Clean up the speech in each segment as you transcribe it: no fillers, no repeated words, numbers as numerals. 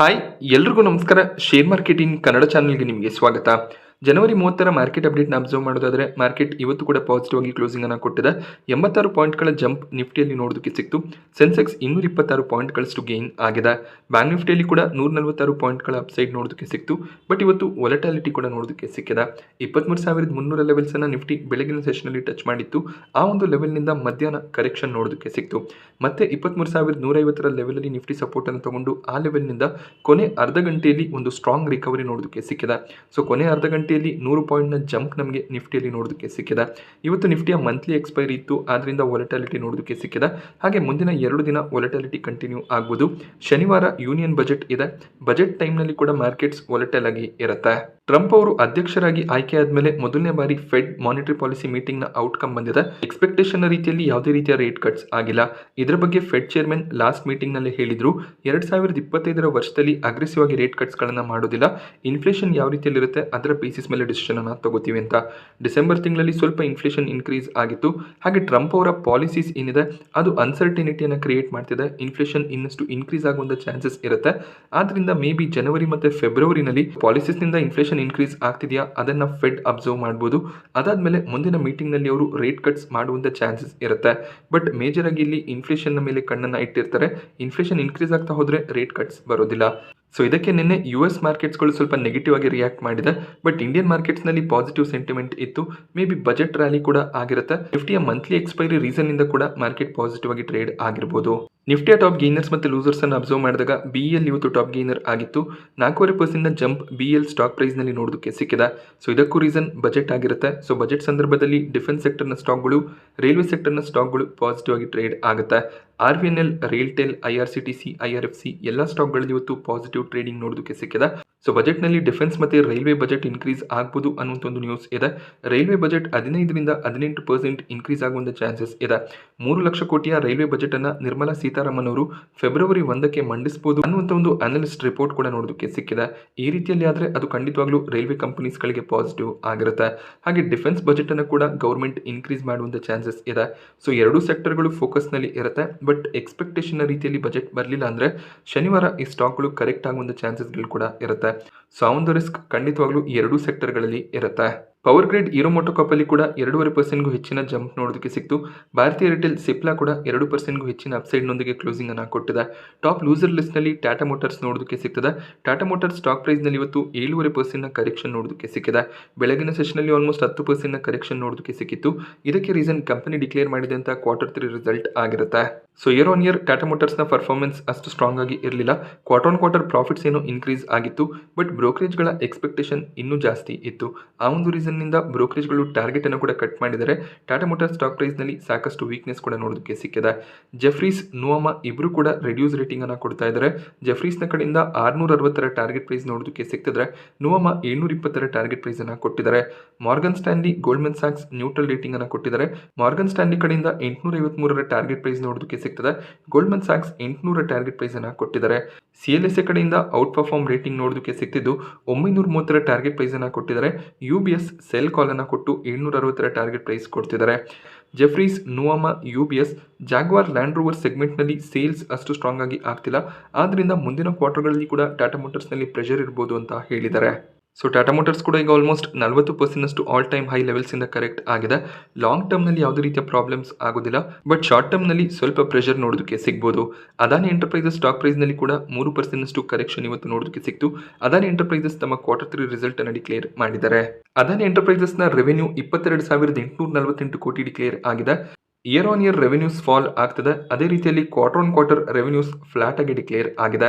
Hi ಎಲ್ರಿಗೂ ನಮಸ್ಕಾರ. Share marketing Kannada ಚಾನಲ್ಗೆ ನಿಮಗೆ ಸ್ವಾಗತ. ಜನವರಿ 30ರ ಮಾರ್ಕೆಟ್ ಅಪ್ಡೇಟ್ನ ಅಬ್ಸರ್ವ್ ಮಾಡೋದಾದರೆ ಮಾರ್ಕೆಟ್ ಇವತ್ತು ಕೂಡ ಪಾಸಿಟಿವ್ ಆಗಿ ಕ್ಲೋಸಿಂಗ್ ಅನ್ನು ಕೊಟ್ಟಿದೆ. 86 ಪಾಯಿಂಟ್ಗಳ ಜಂಪ್ ನಿಫ್ಟಿಯಲ್ಲಿ ನೋಡೋದಕ್ಕೆ ಸಿಕ್ತು. ಸೆನ್ಸೆಕ್ಸ್ 226 ಪಾಯಿಂಟ್ಗಳಷ್ಟು ಗೇನ್ ಆಗಿದೆ. ಬ್ಯಾಂಕ್ ನಿಫ್ಟಿಯಲ್ಲಿ ಕೂಡ 146 ಪಾಯಿಂಟ್ಗಳ ಅಪ್ಸೈಡ್ ನೋಡೋದಕ್ಕೆ ಸಿಕ್ತು. ಬಟ್ ಇವತ್ತು ವೊಲಟಾಲಿಟಿ ಕೂಡ ನೋಡೋದಕ್ಕೆ ಸಿಕ್ಕಿದೆ. 23,300 ಲೆವೆಲ್ಸ್ ಅನ್ನು ನಿಫ್ಟಿ ಬೆಳಗಿನ ಸೆಷನಲ್ಲಿ ಟಚ್ ಮಾಡಿತ್ತು. ಆ ಒಂದು ಲೆವೆಲ್ನಿಂದ ಮಧ್ಯಾಹ್ನ ಕರೆಕ್ಷನ್ ನೋಡೋದಕ್ಕೆ ಸಿಕ್ತು. ಮತ್ತೆ 23,150ರ ಲೆವೆಲಲ್ಲಿ ನಿಫ್ಟಿ ಸಪೋರ್ಟ್ ಅನ್ನು ತಗೊಂಡು ಆ ಲೆವೆಲ್ನಿಂದ ಕೊನೆ ಅರ್ಧ ಗಂಟೆಯಲ್ಲಿ ಒಂದು ಸ್ಟ್ರಾಂಗ್ ರಿಕವರಿ ನೋಡೋದಕ್ಕೆ ಸಿಕ್ಕಿದೆ. ಸೊ ಕೊನೆ ಅರ್ಧ ಗಂಟೆಯಲ್ಲಿ 100 ಪಾಯಿಂಟ್ನ ಜಂಪ್ ನಮಗೆ ನಿಫ್ಟಿಯಲ್ಲಿ ನೋಡೋದಕ್ಕೆ ಸಿಕ್ಕಿದೆ. ಇವತ್ತು ನಿಫ್ಟಿಯ ಮಂತ್ಲಿ ಎಕ್ಸ್ಪೈರಿ ಇತ್ತು, ಆದ್ರಿಂದ ವೊಲಟಾಲಿಟಿ ನೋಡೋದಕ್ಕೆ ಸಿಕ್ಕಿದೆ. ಹಾಗೆ ಮುಂದಿನ 2 ದಿನ ವೊಲಟಾಲಿಟಿ ಕಂಟಿನ್ಯೂ ಆಗ್ಬೋದು. ಶನಿವಾರ ಯೂನಿಯನ್ ಬಜೆಟ್ ಇದೆ. ಬಜೆಟ್ ಟೈಮ್ನಲ್ಲಿ ಕೂಡ ಮಾರ್ಕೆಟ್ಸ್ ವೊಲಟೈಲ್ ಆಗಿ ಇರುತ್ತೆ. ಟ್ರಂಪ್ ಅವರು ಅಧ್ಯಕ್ಷರಾಗಿ ಆಯ್ಕೆ ಆದಮೇಲೆ ಮೊದಲನೇ ಬಾರಿ ಫೆಡ್ ಮಾನಿಟರಿ ಪಾಲಿಸಿ ಮೀಟಿಂಗ್ನ ಔಟ್ಕಮ್ ಬಂದಿದೆ. ಎಕ್ಸ್ಪೆಕ್ಟೇಷನ್ ರೀತಿಯಲ್ಲಿ ಯಾವುದೇ ರೀತಿಯ ರೇಟ್ ಕಟ್ಸ್ ಆಗಿಲ್ಲ. ಇದರ ಬಗ್ಗೆ ಫೆಡ್ ಚೇರ್ಮನ್ ಲಾಸ್ಟ್ ಮೀಟಿಂಗ್ನಲ್ಲಿ ಹೇಳಿದ್ರು, 2025ರ ವರ್ಷದಲ್ಲಿ ಅಗ್ರೆಸಿವ್ ಆಗಿ ರೇಟ್ ಕಟ್ಸ್ಗಳನ್ನು ಮಾಡೋದಿಲ್ಲ. ಇನ್ಫ್ಲೇಷನ್ ಯಾವ ರೀತಿಯಲ್ಲಿರುತ್ತೆ ಅದರ ಬೇಸಿಸ್ ಮೇಲೆ ಡಿಸಿಷನ್ ಅನ್ನು ತಗೋತೀವಿ ಅಂತ. ಡಿಸೆಂಬರ್ ತಿಂಗಳಲ್ಲಿ ಸ್ವಲ್ಪ ಇನ್ಫ್ಲೇಷನ್ ಇನ್ಕ್ರೀಸ್ ಆಗಿತ್ತು. ಹಾಗೆ ಟ್ರಂಪ್ ಅವರ ಪಾಲಿಸೀಸ್ ಏನಿದೆ ಅದು ಅನ್ಸರ್ಟಿನಿಟಿಯನ್ನು ಕ್ರಿಯೇಟ್ ಮಾಡ್ತಿದೆ. ಇನ್ಫ್ಲೇಷನ್ ಇನ್ನಷ್ಟು ಇನ್ಕ್ರೀಸ್ ಆಗುವಂಥ ಚಾನ್ಸಸ್ ಇರುತ್ತೆ. ಆದ್ರಿಂದ ಮೇ ಬಿ ಜನವರಿ ಮತ್ತು ಫೆಬ್ರವರಿನಲ್ಲಿ ಪಾಲಿಸೀಸ್ನಿಂದ ಇನ್ಫ್ಲೇಷನ್ ಇನ್ಕ್ರೀಸ್ ಆಗ್ತಿದೆಯಾ ಅದನ್ನು ಫೆಡ್ ಅಬ್ಸರ್ವ್ ಮಾಡ್ಬೋದು. ಅದಾದಮೇಲೆ ಮುಂದಿನ ಮೀಟಿಂಗ್ನಲ್ಲಿ ಅವರು ರೇಟ್ ಕಟ್ಸ್ ಮಾಡುವಂಥ ಚಾನ್ಸಸ್ ಇರುತ್ತೆ. ಬಟ್ ಮೇಜರ್ ಆಗಿ ಇಲ್ಲಿ ಇನ್ಫ್ಲೇಷನ್ನ ಮೇಲೆ ಕಣ್ಣನ್ನು ಇಟ್ಟಿರ್ತಾರೆ. ಇನ್ಫ್ಲೇಷನ್ ಇನ್ಕ್ರೀಸ್ ಆಗ್ತಾ ಹೋದರೆ ರೇಟ್ ಕಟ್ಸ್ ಬರೋದಿಲ್ಲ. ಸೊ ಇದಕ್ಕೆ ನಿನ್ನೆ US ಮಾರ್ಕೆಟ್ಸ್ಗಳು ಸ್ವಲ್ಪ ನೆಗೆಟಿವ್ ಆಗಿ ರಿಯಾಕ್ಟ್ ಮಾಡಿದೆ. ಬಟ್ ಇಂಡಿಯನ್ ಮಾರ್ಕೆಟ್ಸ್ನಲ್ಲಿ ಪಾಸಿಟಿವ್ ಸೆಂಟಿಮೆಂಟ್ ಇತ್ತು. ಮೇ ಬಿ ಬಜೆಟ್ ರ್ಯಾಲಿ ಕೂಡ ಆಗಿರುತ್ತೆ. ನಿಫ್ಟಿಯ ಮಂತ್ಲಿ ಎಕ್ಸ್ಪೈರಿ ರೀಸನ್ನಿಂದ ಕೂಡ ಮಾರ್ಕೆಟ್ ಪಾಸಿಟಿವ್ ಆಗಿ ಟ್ರೇಡ್ ಆಗಿರ್ಬೋದು. ನಿಫ್ಟಿಯ ಟಾಪ್ ಗೇನರ್ಸ್ ಮತ್ತು ಲೂಸರ್ಸ್ ಅನ್ನು ಅಬ್ಸರ್ವ್ ಮಾಡಿದಾಗ BEL ಇವತ್ತು ಟಾಪ್ ಗೇನರ್ ಆಗಿತ್ತು. 4.5% ಜಂಪ್ BEL ಸ್ಟಾಕ್ ಪ್ರೈಸ್ನಲ್ಲಿ ನೋಡೋದಕ್ಕೆ ಸಿಕ್ಕಿದೆ. ಸೊ ಇದಕ್ಕೂ ರೀಸನ್ ಬಜೆಟ್ ಆಗಿರುತ್ತೆ. ಸೊ ಬಜೆಟ್ ಸಂದರ್ಭದಲ್ಲಿ ಡಿಫೆನ್ಸ್ ಸೆಕ್ಟರ್ನ ಸ್ಟಾಕ್ಗಳು, ರೈಲ್ವೆ ಸೆಕ್ಟರ್ನ ಸ್ಟಾಕ್ಗಳು ಪಾಸಿಟಿವ್ ಆಗಿ ಟ್ರೇಡ್ ಆಗುತ್ತೆ. RVNL, ರೈಲ್ಟೆಲ್, IRCTC, IRFC ಎಲ್ಲ ಸ್ಟಾಕ್ಗಳಲ್ಲಿ ಇವತ್ತು ಪಾಸಿಟಿವ್ ಟ್ರೇಡಿಂಗ್ ನೋಡೋದಕ್ಕೆ ಸಿಕ್ಕಿದೆ. ಸೊ ಬಜೆಟ್ನಲ್ಲಿ ಡಿಫೆನ್ಸ್ ಮತ್ತು ರೈಲ್ವೆ ಬಜೆಟ್ ಇನ್ಕ್ರೀಸ್ ಆಗ್ಬೋದು ಅನ್ನುವಂಥ ಒಂದು ನ್ಯೂಸ್ ಇದೆ. ರೈಲ್ವೆ ಬಜೆಟ್ 15ರಿಂದ 18% ಇನ್ಕ್ರೀಸ್ ಆಗುವಂಥ ಚಾನ್ಸಸ್ ಇದೆ. 3 ಲಕ್ಷ ಕೋಟಿಯ ರೈಲ್ವೆ ಬಜೆಟ್ ಅನ್ನು ನಿರ್ಮಲಾ ಸೀತಾರಾಮನ್ ಅವರು ಫೆಬ್ರವರಿ 1ಕ್ಕೆ ಮಂಡಿಸಬಹುದು ಅನ್ನುವಂಥ ಒಂದು ಅನಲಿಸ್ಟ್ ರಿಪೋರ್ಟ್ ಕೂಡ ನೋಡೋದಕ್ಕೆ ಸಿಕ್ಕಿದೆ. ಈ ರೀತಿಯಲ್ಲಿ ಆದರೆ ಅದು ಖಂಡಿತವಾಗ್ಲೂ ರೈಲ್ವೆ ಕಂಪನೀಸ್ಗಳಿಗೆ ಪಾಸಿಟಿವ್ ಆಗಿರುತ್ತೆ. ಹಾಗೆ ಡಿಫೆನ್ಸ್ ಬಜೆಟ್ ಅನ್ನು ಕೂಡ ಗೌರ್ಮೆಂಟ್ ಇನ್ಕ್ರೀಸ್ ಮಾಡುವಂಥ ಚಾನ್ಸಸ್ ಇದೆ. ಸೊ ಎರಡೂ ಸೆಕ್ಟರ್ಗಳು ಫೋಕಸ್ನಲ್ಲಿ ಇರುತ್ತೆ. ಬಟ್ ಎಕ್ಸ್ಪೆಕ್ಟೇಷನ್ ರೀತಿಯಲ್ಲಿ ಬಜೆಟ್ ಬರಲಿಲ್ಲ ಅಂದರೆ ಶನಿವಾರ ಈ ಸ್ಟಾಕ್ಗಳು ಕರೆಕ್ಟ್ ಆಗುವಂಥ ಚಾನ್ಸಸ್ಗಳು ಕೂಡ ಇರುತ್ತೆ. ಸೊ ಆ ಒಂದು ರಿಸ್ಕ್ ಖಂಡಿತವಾಗ್ಲೂ ಎರಡೂ ಸೆಕ್ಟರ್ಗಳಲ್ಲಿ ಇರುತ್ತೆ. ಪವರ್ ಗ್ರಿಡ್ ಹೀರೋ ಮೋಟೋಕಾರ್ಪ್ ಕೂಡ 2.5%ಗೂ ಹೆಚ್ಚಿನ ಜಂಪ್ ನೋಡೋದಕ್ಕೆ ಸಿಕ್ತು. ಭಾರತೀಯ ರಿಟೇಲ್ ಸಿಪ್ಲಾ ಕೂಡ 2%ಗೂ ಹೆಚ್ಚಿನ ಅಪ್ಸೈಡ್ನೊಂದಿಗೆ ಕ್ಲೋಸಿಂಗ್ ಅನ್ನು ಕೊಟ್ಟಿದೆ. ಟಾಪ್ ಲೂಸರ್ ಲಿಸ್ಟ್ನಲ್ಲಿ ಟಾಟಾ ಮೋಟಾರ್ಸ್ ನೋಡೋದಕ್ಕೆ ಸಿಗ್ತದೆ. ಟಾಟಾ ಮೋಟಾರ್ಸ್ ಸ್ಟಾಕ್ ಪ್ರೈಸ್ನಲ್ಲಿ ಇವತ್ತು 7.5% ಕರೆಕ್ಷನ್ ನೋಡೋದಕ್ಕೆ ಸಿಕ್ಕಿದೆ. ಬೆಳಗಿನ ಸೆಷನಲ್ಲಿ ಆಲ್ಮೋಸ್ಟ್ 10% ಕರೆಕ್ಷನ್ ನೋಡೋದಕ್ಕೆ ಸಿಕ್ಕಿತ್ತು. ಇದಕ್ಕೆ ರೀಸನ್ ಕಂಪನಿ ಡಿಕ್ಲೇರ್ ಮಾಡಿದಂಥ Q3 ರಿಸಲ್ಟ್ ಆಗಿರುತ್ತೆ. So year on year Tata ಮೋಟಾರ್ಸ್ನ ಪರ್ಫಾರ್ಮೆನ್ಸ್ ಅಷ್ಟು ಸ್ಟ್ರಾಂಗ್ ಆಗಿ ಇರಲಿಲ್ಲ. ಕ್ವಾರ್ಟರ್ ಪ್ರಾಫಿಟ್ಸ್ ಏನೋ ಇನ್ಕ್ರೀಸ್ ಆಗಿತ್ತು. ಬಟ್ ಬ್ರೋಕರೇಜ್ಗಳ ಎಕ್ಸ್ಪೆಕ್ಟೇಷನ್ ಇನ್ನೂ ಜಾಸ್ತಿ ಇತ್ತು. ಆ ಒಂದು ರೀಸನ್ನಿಂದ ಬ್ರೋಕರೇಜ್ಗಳು ಟಾರ್ಗೆಟ್ ಅನ್ನು ಕೂಡ ಕಟ್ ಮಾಡಿದರೆ ಟಾಟಾ ಮೋಟಾರ್ಸ್ ಸ್ಟಾಕ್ ಪ್ರೈಸ್ನಲ್ಲಿ ಸಾಕಷ್ಟು ವೀಕ್ನೆಸ್ ಕೂಡ ನೋಡೋದಕ್ಕೆ ಸಿಕ್ಕಿದೆ. ಜೆಫ್ರೀಸ್, ನುವಾಮಾ ಇಬ್ಬರು ಕೂಡ ರೆಡ್ಯೂಸ್ ರೇಟಿಂಗ್ ಅನ್ನು ಕೊಡ್ತಾ ಇದ್ದಾರೆ. ಜೆಫ್ರೀಸ್ನ ಕಡೆಯಿಂದ 660ರ ಟಾರ್ಗೆಟ್ ಪ್ರೈಸ್ ನೋಡೋದಕ್ಕೆ ಸಿಕ್ತಿದ್ರೆ ನುವಾಮಾ 720ರ ಟಾರ್ಗೆಟ್ ಪ್ರೈಸ್ ಅನ್ನು ಕೊಟ್ಟಿದ್ದಾರೆ. Morgan Stanley, Goldman sacs neutral rating ಅನ್ನು ಕೊಟ್ಟಿದ್ದಾರೆ. ಮಾರ್ಗನ್ ಸ್ಟ್ಯಾನ್ಲಿ ಕಡೆಯಿಂದ 853ರ ಟಾರ್ಗೆಟ್ ಪ್ರೈಸ್ ನೋಡೋದಕ್ಕೆ ಸಿಗ್ತದೆ. ಗೋಲ್ಡ್ಮನ್ ಸ್ಯಾಕ್ಸ್ 800ರ ಟಾರ್ಗೆಟ್ ಪ್ರೈಸ್ ಅನ್ನು ಕೊಟ್ಟಿದ್ದಾರೆ. CLSA ಕಡೆಯಿಂದ ಔಟ್ ಪರ್ಫಾರ್ಮ್ ರೇಟಿಂಗ್ ನೋಡೋದಕ್ಕೆ ಸಿಕ್ತಿದ್ದು 930ರ ಟಾರ್ಗೆಟ್ ಪ್ರೈಸ್ ಅನ್ನು ಕೊಟ್ಟಿದ್ದಾರೆ. UBS ಸೆಲ್ ಕಾಲ್ ಅನ್ನು ಕೊಟ್ಟು 760ರ ಟಾರ್ಗೆಟ್ ಪ್ರೈಸ್ ಕೊಡ್ತಿದ್ದಾರೆ. Jefferies, Nuvama, UBS, Jaguar Land Rover ಸೆಗ್ಮೆಂಟ್ನಲ್ಲಿ ಸೇಲ್ಸ್ ಅಷ್ಟು ಸ್ಟ್ರಾಂಗ್ ಆಗಿ ಆಗ್ತಿಲ್ಲ. ಆದ್ದರಿಂದ ಮುಂದಿನ ಕ್ವಾರ್ಟರ್ಗಳಲ್ಲಿ ಕೂಡ ಟಾಟಾ ಮೋಟಾರ್ಸ್ನಲ್ಲಿ ಪ್ರೆಷರ್ ಇರ್ಬೋದು ಅಂತ ಹೇಳಿದ್ದಾರೆ. ಸೊ ಟಾಟಾ ಮೋಟಾರ್ಸ್ ಕೂಡ ಈಗ ಆಲ್ಮೋಸ್ಟ್ 40% ಆಲ್ ಟೈಮ್ ಹೈ ಲೆವೆಲ್ಸಿಂದ ಕರೆಕ್ಟ್ ಆಗಿದೆ. ಲಾಂಗ್ ಟರ್ಮ್ನಲ್ಲಿ ಯಾವುದೇ ರೀತಿಯ ಪ್ರಾಬ್ಲಮ್ಸ್ ಆಗೋದಿಲ್ಲ. ಬಟ್ ಶಾರ್ಟ್ ಟರ್ಮ್ನಲ್ಲಿ ಸ್ವಲ್ಪ ಪ್ರೆಷರ್ ನೋಡೋದಕ್ಕೆ ಸಿಗ್ಬೋದು. ಅದಾನಿ ಎಂಟರ್ಪ್ರೈಸಸ್ ಸ್ಟಾಕ್ ಪ್ರೈಸ್ನಲ್ಲಿ ಕೂಡ 3% ಕರೆಕ್ಷನ್ ಇವತ್ತು ನೋಡೋದಕ್ಕೆ ಸಿಕ್ತು. ಅದಾನಿ ಎಂಟರ್ಪ್ರೈಸಸ್ ತಮ್ಮ Q3 ರಿಸಲ್ಟ್ ಅನ್ನು ಡಿಕ್ಲೇರ್ ಮಾಡಿದ್ದಾರೆ. ಅದಾನಿ ಎಂಟರ್ಪ್ರೈಸಸ್ನ ರೆವೆನ್ಯೂ 22,848 ಕೋಟಿ ಡಿಕ್ಲೇರ್ ಆಗಿದೆ. Year on year revenues fall ಆಗ್ತದೆ. ಅದೇ ರೀತಿಯಲ್ಲಿ ಕ್ವಾರ್ಟರ್ ರೆವೆನ್ಯೂಸ್ ಫ್ಲಾಟ್ ಆಗಿ ಡಿಕ್ಲೇರ್ ಆಗಿದೆ.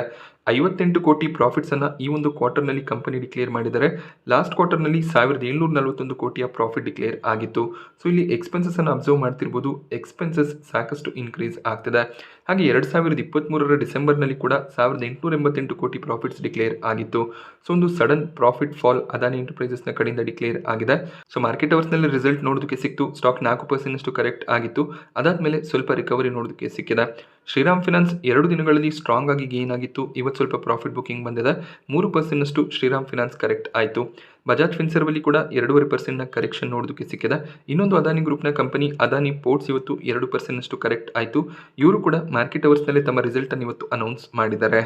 58 ಕೋಟಿ ಪ್ರಾಫಿಟ್ಸ್ ಅನ್ನು ಈ ಒಂದು ಕ್ವಾರ್ಟರ್ನಲ್ಲಿ ಕಂಪನಿ ಡಿಕ್ಲೇರ್ ಮಾಡಿದ್ದಾರೆ. ಲಾಸ್ಟ್ ಕ್ವಾರ್ಟರ್ನಲ್ಲಿ 1,741 ಕೋಟಿಯ ಪ್ರಾಫಿಟ್ ಡಿಕ್ಲೇರ್ ಆಗಿತ್ತು. ಸೊ ಇಲ್ಲಿ ಎಕ್ಸ್ಪೆನ್ಸಸ್ ಅನ್ನು ಅಬ್ಸರ್ವ್ ಮಾಡ್ತಿರ್ಬೋದು. ಎಕ್ಸ್ಪೆನ್ಸಸ್ ಸಾಕಷ್ಟು ಇನ್ಕ್ರೀಸ್ ಆಗ್ತದೆ. ಹಾಗೆ 2023ರ ಡಿಸೆಂಬರ್ನಲ್ಲಿ ಕೂಡ 1,888 ಕೋಟಿ ಪ್ರಾಫಿಟ್ಸ್ ಡಿಕ್ಲೇರ್ ಆಗಿತ್ತು. ಸೊ ಒಂದು ಸಡನ್ ಪ್ರಾಫಿಟ್ ಫಾಲ್ ಅದಾನಿ ಎಂಟರ್ಪ್ರೈಸಸ್ನ ಕಡೆಯಿಂದ ಡಿಕ್ಲೇರ್ ಆಗಿದೆ. ಸೊ ಮಾರ್ಕೆಟ್ ಅವರ್ಸ್ನಲ್ಲಿ ರಿಸಲ್ಟ್ ನೋಡೋದಕ್ಕೆ ಸಿಕ್ತು. ಸ್ಟಾಕ್ 4% ಕರೆಕ್ಟ್ ಆಗಿತ್ತು. ಅದಾದಮೇಲೆ ಸ್ವಲ್ಪ ರಿಕವರಿ ನೋಡೋದಕ್ಕೆ ಸಿಕ್ಕಿದೆ. ಶ್ರೀರಾಮ್ ಫಿನಾನ್ಸ್ 2 ದಿನಗಳಲ್ಲಿ ಸ್ಟ್ರಾಂಗ್ ಆಗಿ ಗೇನ್ ಆಗಿತ್ತು. ಇವತ್ತು ಸ್ವಲ್ಪ ಪ್ರಾಫಿಟ್ ಬುಕಿಂಗ್ ಬಂದಿದೆ. 3% ಶ್ರೀರಾಮ್ ಫಿನಾನ್ಸ್ ಕರೆಕ್ಟ್ ಆಯಿತು. ಬಜಾಜ್ ಫಿನ್ಸರ್ವಲ್ಲಿ ಕೂಡ 2.5% ಕರೆಕ್ಷನ್ ನೋಡೋದಕ್ಕೆ ಸಿಕ್ಕಿದೆ. ಇನ್ನೊಂದು ಅದಾನಿ ಗ್ರೂಪ್ನ ಕಂಪನಿ ಅದಾನಿ ಪೋರ್ಟ್ಸ್ ಇವತ್ತು 2% ಕರೆಕ್ಟ್ ಆಯಿತು. ಇವರು ಕೂಡ ಮಾರ್ಕೆಟ್ ಅವರ್ಸ್ನಲ್ಲಿ ತಮ್ಮ ರಿಸಲ್ಟ್ ಅನ್ನು ಇವತ್ತು ಅನೌನ್ಸ್ ಮಾಡಿದ್ದಾರೆ.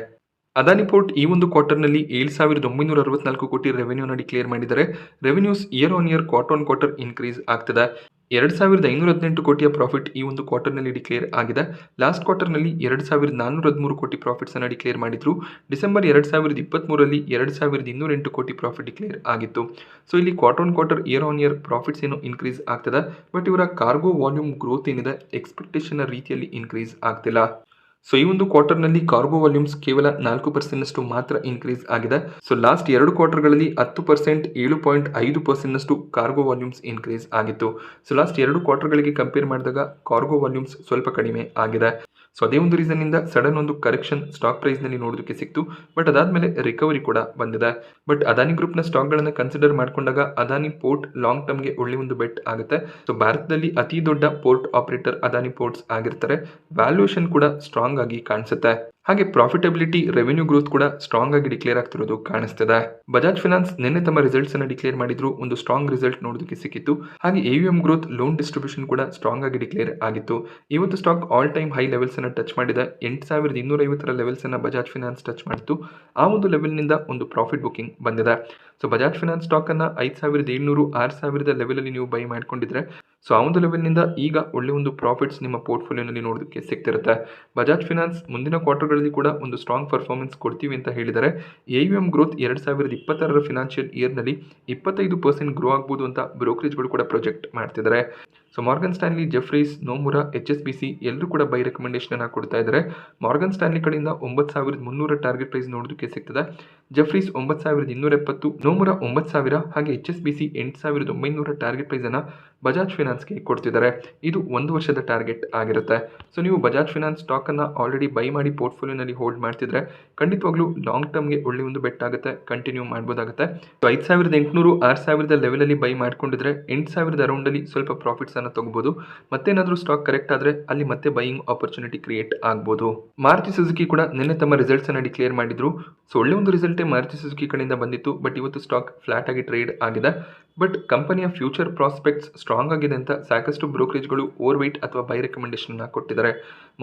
ಅದಾನಿ ಪೋರ್ಟ್ ಈ ಒಂದು ಕ್ವಾರ್ಟರ್ನಲ್ಲಿ 7,964 ಕೋಟಿ ರೆವೆನ್ಯೂನ ಡಿಕ್ಲೇರ್ ಮಾಡಿದ್ದಾರೆ. Revenues year on year quarter on quarter increase ಆಗ್ತದೆ. 2,518 ಕೋಟಿಯ ಪ್ರಾಫಿಟ್ ಈ ಒಂದು ಕ್ವಾರ್ಟರ್ನಲ್ಲಿ ಡಿಕ್ಲೇರ್ ಆಗಿದೆ. ಲಾಸ್ಟ್ ಕ್ವಾರ್ಟರ್ನಲ್ಲಿ 2,413 ಕೋಟಿ ಪ್ರಾಫಿಟ್ಸ್ ಅನ್ನು ಡಿಕ್ಲೇರ್ ಮಾಡಿದ್ರು. ಡಿಸೆಂಬರ್ 2023ರಲ್ಲಿ 2,208 ಕೋಟಿ ಪ್ರಾಫಿಟ್ ಡಿಕ್ಲೇರ್ ಆಗಿತ್ತು. ಸೊ ಇಲ್ಲಿ quarter on quarter year on year profits ಏನು ಇನ್ಕ್ರೀಸ್ ಆಗ್ತದೆ. ಬಟ್ ಇವರ ಕಾರ್ಗೋ ವಾಲ್ಯೂಮ್ ಗ್ರೋತ್ ಏನಿದೆ ಎಕ್ಸ್ಪೆಕ್ಟೇಷನ್ ರೀತಿಯಲ್ಲಿ ಇನ್ಕ್ರೀಸ್ ಆಗ್ತಿಲ್ಲ. ಸೊ ಈ ಒಂದು ಕ್ವಾರ್ಟರ್ನಲ್ಲಿ ಕಾರ್ಗೋ ವಾಲ್ಯೂಮ್ಸ್ ಕೇವಲ 4% ಮಾತ್ರ ಇನ್ಕ್ರೀಸ್ ಆಗಿದೆ. So last 2 ಕ್ವಾರ್ಟರ್ಗಳಲ್ಲಿ 10%, 7.5% cargo volumes increase ಆಗಿತ್ತು. ಸೊ ಲಾಸ್ಟ್ 2 ಕ್ವಾರ್ಟರ್ಗಳಿಗೆ ಕಂಪೇರ್ ಮಾಡಿದಾಗ ಕಾರ್ಗೋ ವಾಲ್ಯೂಮ್ಸ್ ಸ್ವಲ್ಪ ಕಡಿಮೆ ಆಗಿದೆ. ಸೊ ಅದೇ ಒಂದು ರೀಸನ್ ಇಂದ ಸಡನ್ ಒಂದು ಕರೆಕ್ಷನ್ ಸ್ಟಾಕ್ ಪ್ರೈಸ್ ನಲ್ಲಿ ನೋಡೋದಕ್ಕೆ ಸಿಕ್ತು. ಬಟ್ ಅದಾದ್ಮೇಲೆ ರಿಕವರಿ ಕೂಡ ಬಂದಿದೆ. ಬಟ್ ಅದಾನಿ ಗ್ರೂಪ್ ನ ಸ್ಟಾಕ್ ಗಳನ್ನ ಕನ್ಸಿಡರ್ ಮಾಡ್ಕೊಂಡಾಗ ಅದಾನಿ ಪೋರ್ಟ್ ಲಾಂಗ್ ಟರ್ಮ್ ಗೆ ಒಳ್ಳೆ ಒಂದು ಬೆಟ್ ಆಗುತ್ತೆ. ಸೊ ಭಾರತದಲ್ಲಿ ಅತಿ ದೊಡ್ಡ ಪೋರ್ಟ್ ಆಪರೇಟರ್ ಅದಾನಿ ಪೋರ್ಟ್ಸ್ ಆಗಿರ್ತಾರೆ. ವ್ಯಾಲ್ಯೂಯೇಷನ್ ಕೂಡ ಸ್ಟ್ರಾಂಗ್ ಆಗಿ ಕಾಣಿಸುತ್ತೆ. ಹಾಗೆ ಪ್ರಾಫಿಟಬಿಲಿಟಿ, ರೆವೆನ್ಯೂ ಗ್ರೋತ್ ಕೂಡ ಸ್ಟ್ರಾಂಗ್ ಆಗಿ ಡಿಕ್ಲೇರ್ ಆಗ್ತಿರೋದು ಕಾಣಿಸ್ತಿದೆ. ಬಜಾಜ್ ಫಿನಾನ್ಸ್ ನಿನ್ನೆ ತಮ್ಮ ರಿಸಲ್ಟ್ಸ್ ಅನ್ನ ಡಿಕ್ಲೇರ್ ಮಾಡಿದ್ರು. ಒಂದು ಸ್ಟ್ರಾಂಗ್ ರಿಸಲ್ಟ್ ನೋಡೋದಕ್ಕೆ ಸಿಕ್ಕಿತ್ತು. ಹಾಗೆ AUM ಗ್ರೋತ್, ಲೋನ್ ಡಿಸ್ಟ್ರಿಬ್ಯೂಷನ್ ಕೂಡ ಸ್ಟ್ರಾಂಗ್ ಆಗಿ ಡಿಕ್ಲೇರ್ ಆಗಿತ್ತು. ಇವತ್ತು stock all time high levels ಅನ್ನ ಟಚ್ ಮಾಡಿದೆ. 8,250 ಲೆವೆಲ್ಸ್ ಅನ್ನ ಬಜಾಜ್ ಫಿನಾನ್ಸ್ ಟಚ್ ಮಾಡಿತ್ತು. ಆ ಒಂದು ಲೆವೆಲ್ ನಿಂದ ಒಂದು ಪ್ರಾಫಿಟ್ ಬುಕಿಂಗ್ ಬಂದಿದೆ. ಸೊ ಬಜಾಜ್ ಫಿನಾನ್ಸ್ ಸ್ಟಾಕ್ ಅನ್ನ 5,700, 6,000 ಲೆವೆಲ್ ಅಲ್ಲಿ ನೀವು ಬೈ ಮಾಡ್ಕೊಂಡಿದ್ರೆ ಸೊ ಆ ಒಂದು ಲೆವೆಲ್ ನಿಂದ ಈಗ ಒಳ್ಳೆ ಒಂದು ಪ್ರಾಫಿಟ್ಸ್ ನಿಮ್ಮ ಪೋರ್ಟ್ಫೋಲಿಯೋನಲ್ಲಿ ನೋಡೋದಕ್ಕೆ ಸಿಗ್ತಿರುತ್ತೆ. ಬಜಾಜ್ ಫಿನಾನ್ಸ್ ಮುಂದಿನ ಕ್ವಾರ್ಟರ್ಗಳಲ್ಲಿ ಕೂಡ ಒಂದು ಸ್ಟ್ರಾಂಗ್ ಪರ್ಫಾರ್ಮೆನ್ಸ್ ಕೊಡ್ತೀವಿ ಅಂತ ಹೇಳಿದರೆ. AUM ಗ್ರೋತ್ 2026 ಫಿನಾನ್ಷಿಯಲ್ ಇಯರ್ನಲ್ಲಿ 25% ಗ್ರೋ ಆಗ್ಬೋದು ಅಂತ ಬ್ರೋಕರೇಜ್ಗಳು ಕೂಡ ಪ್ರೊಜೆಕ್ಟ್ ಮಾಡ್ತಿದ್ದಾರೆ. So Morgan Stanley, Jefferies, Nomura, HSBC ಎಲ್ಲರೂ ಕೂಡ ಬೈ ರೆಕಮೆಂಡೇಶನ್ ಅನ್ನ ಕೊಡ್ತಾ ಇದ್ದಾರೆ. ಮಾರ್ಗನ್ ಸ್ಟ್ಯಾನ್ಲಿ ಕಡೆಯಿಂದ 9,300 ಟಾರ್ಗೆಟ್ ಪ್ರೈಸ್ ನೋಡೋದಕ್ಕೆ ಸಿಗ್ತದೆ. ಜೆಫ್ರೀಸ್ 9,270, ನೋಮುರಾ 9,000 ಹಾಗೆ HSBC 8,900 ಟಾರ್ಗೆಟ್ ಪ್ರೈಸ್ ಅನ್ನ ಬಜಾಜ್ ಫಿನಾನ್ಸ್ಗೆ ಕೊಡ್ತಿದ್ದಾರೆ. ಇದು 1 ವರ್ಷದ ಟಾರ್ಗೆಟ್ ಆಗಿರುತ್ತೆ. ಸೊ ನೀವು ಬಜಾಜ್ ಫಿನಾನ್ಸ್ ಸ್ಟಾಕ್ ಅನ್ನ ಆಲ್ರೆಡಿ ಬೈ ಮಾಡಿ ಪೋರ್ಟ್ಫೋಲಿಯೋನಲ್ಲಿ ಹೋಲ್ಡ್ ಮಾಡ್ತಿದ್ರೆ ಖಂಡಿತವಾಗ್ಲೂ ಲಾಂಗ್ ಟರ್ಮ್ಗೆ ಒಳ್ಳೆ ಒಂದು ಬೆಟ್ ಆಗುತ್ತೆ, ಕಂಟಿನ್ಯೂ ಮಾಡ್ಬೋದಾಗುತ್ತೆ. ಸೊ 5,800, 6,000 ಲೆವೆಲ್ ಅಲ್ಲಿ ಬೈ ಮಾಡ್ಕೊಂಡಿದ್ರೆ 8,000 ಅರೌಂಡ್ ಅಲ್ಲಿ ಸ್ವಲ್ಪ ಪ್ರಾಫಿಟ್ಸ್ ಅನ್ನ ತಗೋಬಹುದು. ಮತ್ತೇನಾದ್ರೂ ಸ್ಟಾಕ್ ಕರೆಕ್ಟ್ ಆದ್ರೆ ಅಲ್ಲಿ ಮತ್ತೆ ಬೈಯಿಂಗ್ ಆಪರ್ಚುನಿಟಿ ಕ್ರಿಯೇಟ್ ಆಗ್ಬೋದು. ಮಾರುತಿ ಸುಜುಕಿ ಕೂಡ ನಿನ್ನೆ ತಮ್ಮ ರಿಸಲ್ಟ್ಸ್ ಅನ್ನ ಡಿಕ್ಲೇರ್ ಮಾಡಿದ್ರು. ಸೊ ಒಳ್ಳೆ ಒಂದು ರಿಸಲ್ಟ್ ಮಾರುತಿ ಸುಜುಕಿ ಕಡೆಯಿಂದ ಬಂದಿತ್ತು. ಬಟ್ ಇವತ್ತು ಸ್ಟಾಕ್ ಫ್ಲಾಟ್ ಆಗಿ ಟ್ರೇಡ್ ಆಗಿದೆ. ಬಟ್ ಕಂಪನಿಯ ಫ್ಯೂಚರ್ ಪ್ರಾಸ್ಪೆಕ್ಟ್ಸ್ ಸ್ಟ್ರಾಂಗ್ ಆಗಿದೆ ಅಂತ ಸಾಕಷ್ಟು ಬ್ರೋಕರೇಜ್ಗಳು ಓವರ್ ವೆಯ್ಟ್ ಅಥವಾ ಬೈ ರೆಕಮೆಂಡೇಶನ್ ಕೊಟ್ಟಿದ್ದಾರೆ.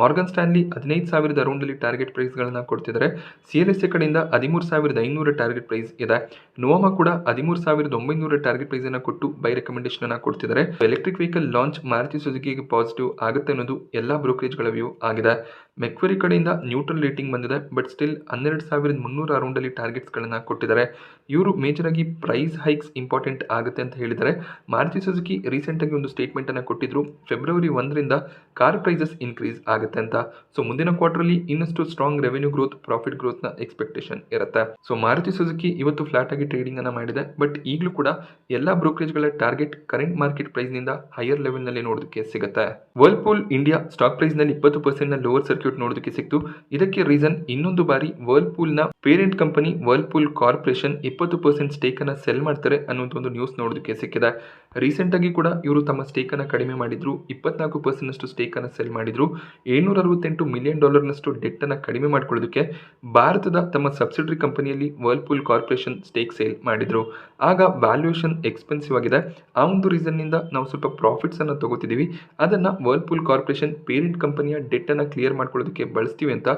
ಮಾರ್ಗನ್ ಸ್ಟ್ಯಾನ್ಲಿ 15,000 ಅರೌಂಡ್ ಅಲ್ಲಿ ಟಾರ್ಗೆಟ್ ಪ್ರೈಸ್ಗಳನ್ನ ಕೊಡ್ತಿದ್ದಾರೆ. CLSA ಕಡೆಯಿಂದ 13,500 ಟಾರ್ಗೆಟ್ ಪ್ರೈಸ್ ಇದೆ. ನೋವಾಮಾ ಕೂಡ 13,900 ಟಾರ್ಗೆಟ್ ಪ್ರೈಸ್ ಅನ್ನ ಕೊಟ್ಟು ಬೈ ರೆಕಮೆಂಡೇಶನ್ ಅನ್ನ ಕೊಡ್ತಿದ್ದಾರೆ. ಎಲೆಕ್ಟ್ರಿಕ್ ವೆಹಿಕಲ್ ಲಾಂಚ್ ಮಾರುತಿ ಸುಜುಕಿಗೆ ಪಾಸಿಟಿವ್ ಆಗುತ್ತೆ ಅನ್ನೋದು ಎಲ್ಲಾ ಬ್ರೋಕರೇಜ್ಗಳ ವ್ಯೂ ಆಗಿದೆ. ಮೆಕ್ವರಿ ಕಡೆಯಿಂದ ನ್ಯೂಟ್ರಲ್ ರೇಟಿಂಗ್ ಬಂದಿದೆ. ಬಟ್ ಸ್ಟಿಲ್ 12,300 ಅರೌಂಡ್ ಅಲ್ಲಿ ಟಾರ್ಗೆಟ್ಸ್ ಗಳನ್ನ ಕೊಟ್ಟಿದ್ದಾರೆ. ಇವರು ಮೇಜರ್ ಆಗಿ ಪ್ರೈಸ್ ಹೈಕ್ಸ್ ಇಂಪಾರ್ಟೆಂಟ್ ಆಗುತ್ತೆ ಅಂತ ಹೇಳಿದರೆ. ಮಾರುತಿ ಸುಜುಕಿ ರೀಸೆಂಟ್ ಆಗಿ ಒಂದು ಸ್ಟೇಟ್ಮೆಂಟ್ ಅನ್ನ ಕೊಟ್ಟಿದ್ರು. ಫೆಬ್ರವರಿ 1ರಿಂದ ಕಾರ್ ಪ್ರೈಸಸ್ ಇನ್ಕ್ರೀಸ್ ಆಗುತ್ತೆ ಅಂತ. ಸೊ ಮುಂದಿನ ಕ್ವಾರ್ಟರ್ ಅಲ್ಲಿ ಇನ್ನಷ್ಟು strong revenue growth, profit growth ನ ಎಕ್ಸ್ಪೆಕ್ಟೇಷನ್ ಇರುತ್ತೆ. ಸೊ ಮಾರುತಿ ಸುಜುಕಿ ಇವತ್ತು ಫ್ಲಾಟ್ ಆಗಿ ಟ್ರೇಡಿಂಗ್ ಅನ್ನ ಮಾಡಿದೆ. ಬಟ್ ಈಗಲೂ ಕೂಡ ಎಲ್ಲಾ ಬ್ರೋಕರೇಜ್ಗಳ ಟಾರ್ಗೆಟ್ ಕರೆಂಟ್ ಮಾರ್ಕೆಟ್ ಪ್ರೈಸ್ ನಿಂದ ಹೈಯರ್ ಲೆವೆಲ್ ನಲ್ಲಿ ನೋಡೋದಕ್ಕೆ ಸಿಗುತ್ತೆ. ವರ್ಲ್ಪೂಲ್ ಇಂಡಿಯಾ ಸ್ಟಾಕ್ ಪ್ರೈಸ್ ನಲ್ಲಿ 20% ನ ಲೋವರ್ ಸರ್ಕ್ಯೂಟ್ ನೋಡೋದಕ್ಕೆ ಸಿಕ್ತು. ಇದಕ್ಕೆ ರೀಸನ್ ಇನ್ನೊಂದು ಬಾರಿ ವರ್ಲ್ಪೂಲ್ ನ parent company Whirlpool corporation 20% stake ಅನ್ನ ಸೆಲ್ ಮಾಡ್ತಾರೆ ಅನ್ನೋದು ಒಂದು ನ್ಯೂಸ್ ನೋಡೋದಕ್ಕೆ ಸಿಕ್ಕಿದೆ. ರೀಸೆಂಟ್ ಆಗಿ ಕೂಡ ಇವರು ತಮ್ಮ ಸ್ಟೇಕ್ ಅನ್ನ ಕಡಿಮೆ ಮಾಡಿದ್ರು. 24% ನಷ್ಟು ಸ್ಟೇಕ್ ಅನ್ನ ಸೆಲ್ ಮಾಡಿದ್ರು. $768 ಮಿಲಿಯನ್ ನಷ್ಟು ಡೆಟ್ ಅನ್ನ ಕಡಿಮೆ ಮಾಡ್ಕೊಳ್ಳೋದಕ್ಕೆ ಭಾರತದ ತಮ್ಮ ಸಬ್ಸಿಡರಿ ಕಂಪನಿಯಲ್ಲಿ ವರ್ಲ್ಪೂಲ್ ಕಾರ್ಪೊರೇಷನ್ ಸ್ಟೇಕ್ ಸೇಲ್ ಮಾಡಿದ್ರು. ಆಗ ವ್ಯಾಲ್ಯೂಯೇಷನ್ ಎಕ್ಸ್ಪೆನ್ಸಿವ್ ಆಗಿದೆ. ಆ ಒಂದು ರೀಸನ್ ನಿಂದ ನಾವು ಸ್ವಲ್ಪ ಪ್ರಾಫಿಟ್ಸ್ ಅನ್ನ ತಗೋತಿದೀವಿ. ಅದನ್ನ ವರ್ಲ್ಪೂಲ್ ಕಾರ್ಪೊರೇಷನ್ ಪೇರೆಂಟ್ ಕಂಪನಿಯ ಡೆಟ್ ಅನ್ನ ಕ್ಲಿಯರ್ ಮಾಡ್ಕೊಳ್ಳೋದಕ್ಕೆ ಬಳಸ್ತೀವಿ ಅಂತ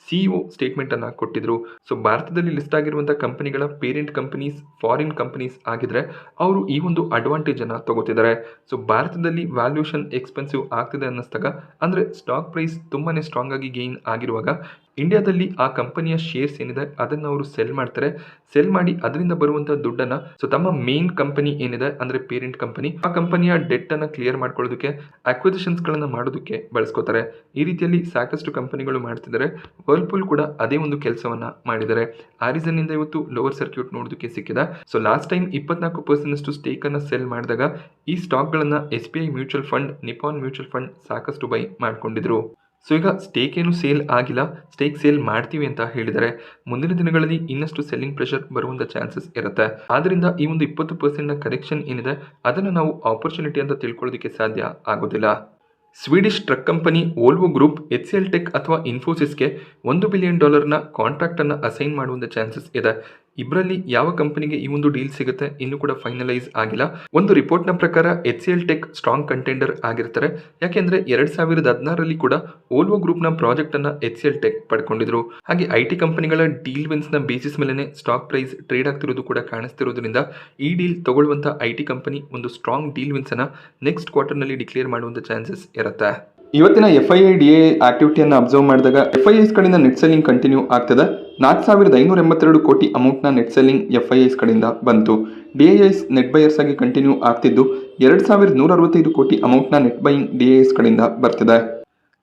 CEO ಸ್ಟೇಟ್ಮೆಂಟ್ ಅನ್ನ ಕೊಟ್ಟಿದ್ರು. ಸೊ ಭಾರತದಲ್ಲಿ ಲಿಸ್ಟ್ ಆಗಿರುವಂತಹ ಕಂಪನಿಗಳ ಪೇರೆಂಟ್ ಕಂಪನೀಸ್ ಫಾರಿನ್ ಕಂಪನೀಸ್ ಆಗಿದ್ರೆ ಅವರು ಈ ಒಂದು ಅಡ್ವಾಂಟೇಜ್ ಅನ್ನ ತಗೋತಿದ್ದಾರೆ. ಸೊ ಭಾರತದಲ್ಲಿ ವ್ಯಾಲ್ಯೂಯೇಷನ್ ಎಕ್ಸ್ಪೆನ್ಸಿವ್ ಆಗ್ತಿದೆ ಅನ್ನಿಸ್ದಾಗ, ಅಂದ್ರೆ ಸ್ಟಾಕ್ ಪ್ರೈಸ್ ತುಂಬಾನೇ ಸ್ಟ್ರಾಂಗ್ ಆಗಿ ಗೇನ್ ಆಗಿರುವಾಗ ಇಂಡಿಯಾದಲ್ಲಿ ಆ ಕಂಪನಿಯ ಶೇರ್ಸ್ ಏನಿದೆ ಅದನ್ನ ಅವರು ಸೆಲ್ ಮಾಡ್ತಾರೆ. ಸೆಲ್ ಮಾಡಿ ಅದರಿಂದ ಬರುವಂತಹ ದುಡ್ಡನ್ನ ಸೊ ತಮ್ಮ ಮೇನ್ ಕಂಪನಿ ಏನಿದೆ ಅಂದ್ರೆ ಪೇರೆಂಟ್ ಕಂಪನಿ, ಆ ಕಂಪನಿಯ ಡೆಟ್ ಅನ್ನ ಕ್ಲಿಯರ್ ಮಾಡ್ಕೊಳ್ಳೋದಕ್ಕೆ, ಅಕ್ವಿಸಿಷನ್ಸ್ ಗಳನ್ನ ಮಾಡೋದಕ್ಕೆ ಬಳಸ್ಕೋತಾರೆ. ಈ ರೀತಿಯಲ್ಲಿ ಸಾಕಷ್ಟು ಕಂಪನಿಗಳು ಮಾಡ್ತಿದ್ದಾರೆ. ವರ್ಲ್ಪೂಲ್ ಕೂಡ ಅದೇ ಒಂದು ಕೆಲಸವನ್ನ ಮಾಡಿದ್ದಾರೆ. ಆ ರೀಸನ್ ಇಂದ ಇವತ್ತು ಲೋವರ್ ಸರ್ಕ್ಯೂಟ್ ನೋಡೋದಕ್ಕೆ ಸಿಕ್ಕಿದೆ. ಸೊ ಲಾಸ್ಟ್ ಟೈಮ್ 24% ನಷ್ಟು ಸ್ಟೇಕ್ ಅನ್ನ ಸೆಲ್ ಮಾಡಿದಾಗ ಈ ಸ್ಟಾಕ್ ಗಳನ್ನ SBI mutual fund, Nippon mutual fund ಸಾಕಷ್ಟು ಬೈ ಮಾಡ್ಕೊಂಡಿದ್ರು. ಸೊ ಈಗ ಸ್ಟೇಕ್ ಏನು ಸೇಲ್ ಆಗಿಲ್ಲ, ಸ್ಟೇಕ್ ಸೇಲ್ ಮಾಡ್ತೀವಿ ಅಂತ ಹೇಳಿದರೆ ಮುಂದಿನ ದಿನಗಳಲ್ಲಿ ಇನ್ನಷ್ಟು ಸೆಲ್ಲಿಂಗ್ ಪ್ರೆಷರ್ ಬರುವಂತ ಚಾನ್ಸಸ್ ಇರುತ್ತೆ. ಆದ್ರಿಂದ ಈ ಒಂದು 20% ನ ಕರೆಕ್ಷನ್ ಏನಿದೆ ಅದನ್ನು ನಾವು ಆಪರ್ಚುನಿಟಿ ಅಂತ ತಿಳ್ಕೊಳ್ಳೋದಕ್ಕೆ ಸಾಧ್ಯ ಆಗೋದಿಲ್ಲ. Swedish truck company Volvo group HCL tech ಅಥವಾ ಇನ್ಫೋಸಿಸ್ಗೆ $1 ಬಿಲಿಯನ್ ಕಾಂಟ್ರಾಕ್ಟ್ ಅನ್ನು ಅಸೈನ್ ಮಾಡುವಂಥ ಚಾನ್ಸಸ್ ಇದೆ. ಇಬ್ಬರಲ್ಲಿ ಯಾವ ಕಂಪನಿಗೆ ಈ ಒಂದು ಡೀಲ್ ಸಿಗುತ್ತೆ ಇನ್ನೂ ಕೂಡ ಫೈನಲೈಸ್ ಆಗಿಲ್ಲ. ಒಂದು ರಿಪೋರ್ಟ್ನ ಪ್ರಕಾರ HCL ಟೆಕ್ ಸ್ಟ್ರಾಂಗ್ ಕಂಟೆಂಡರ್ ಆಗಿರ್ತಾರೆ. ಯಾಕೆಂದ್ರೆ 2016ರಲ್ಲಿ ಕೂಡ ಓಲ್ವೋ ಗ್ರೂಪ್ನ ಪ್ರಾಜೆಕ್ಟ್ ಅನ್ನ HCL ಟೆಕ್ ಪಡ್ಕೊಂಡಿದ್ರು. ಹಾಗೆ IT ಕಂಪನಿಗಳ ಡೀಲ್ ವಿನ್ಸ್ ನ ಬೇಸಿಸ್ ಮೇಲೆ ಸ್ಟಾಕ್ ಪ್ರೈಸ್ ಟ್ರೇಡ್ ಆಗ್ತಿರೋದು ಕೂಡ ಕಾಣಿಸ್ತಿರೋದ್ರಿಂದ ಈ ಡೀಲ್ ತಗೊಳ್ಳುವಂತ IT ಕಂಪನಿ ಒಂದು ಸ್ಟ್ರಾಂಗ್ ಡೀಲ್ ವಿನ್ಸ್ ಅನ್ನ ನೆಕ್ಸ್ಟ್ ಕ್ವಾರ್ಟರ್ ನಲ್ಲಿ ಡಿಕ್ಲೇರ್ ಮಾಡುವಂತ ಚಾನ್ಸಸ್ ಇರುತ್ತೆ. ಇವತ್ತಿನ FII-DAI ಆಕ್ಟಿವಿಟಿಯನ್ನು ಅಬ್ಸರ್ವ್ ಮಾಡಿದಾಗ FIIs ಕಡೆಯಿಂದ ನೆಟ್ ಸೆಲ್ಲಿಂಗ್ ಕಂಟಿನ್ಯೂ ಆಗ್ತದೆ. 4582 ಕೋಟಿ ಅಮೌಂಟ್ನ ನೆಟ್ ಸೆಲ್ಲಿಂಗ್ FIIs ಕಡೆಯಿಂದ ಬಂತು. DIIs ನೆಟ್ ಬೈಯರ್ಸ್ ಆಗಿ ಕಂಟಿನ್ಯೂ ಆಗ್ತಿದ್ದು 2165 ಕೋಟಿ ಅಮೌಂಟ್ನ ನೆಟ್ ಬೈಯಿಂಗ್ DIIs ಕಡೆಯಿಂದ ಬರ್ತಿದೆ.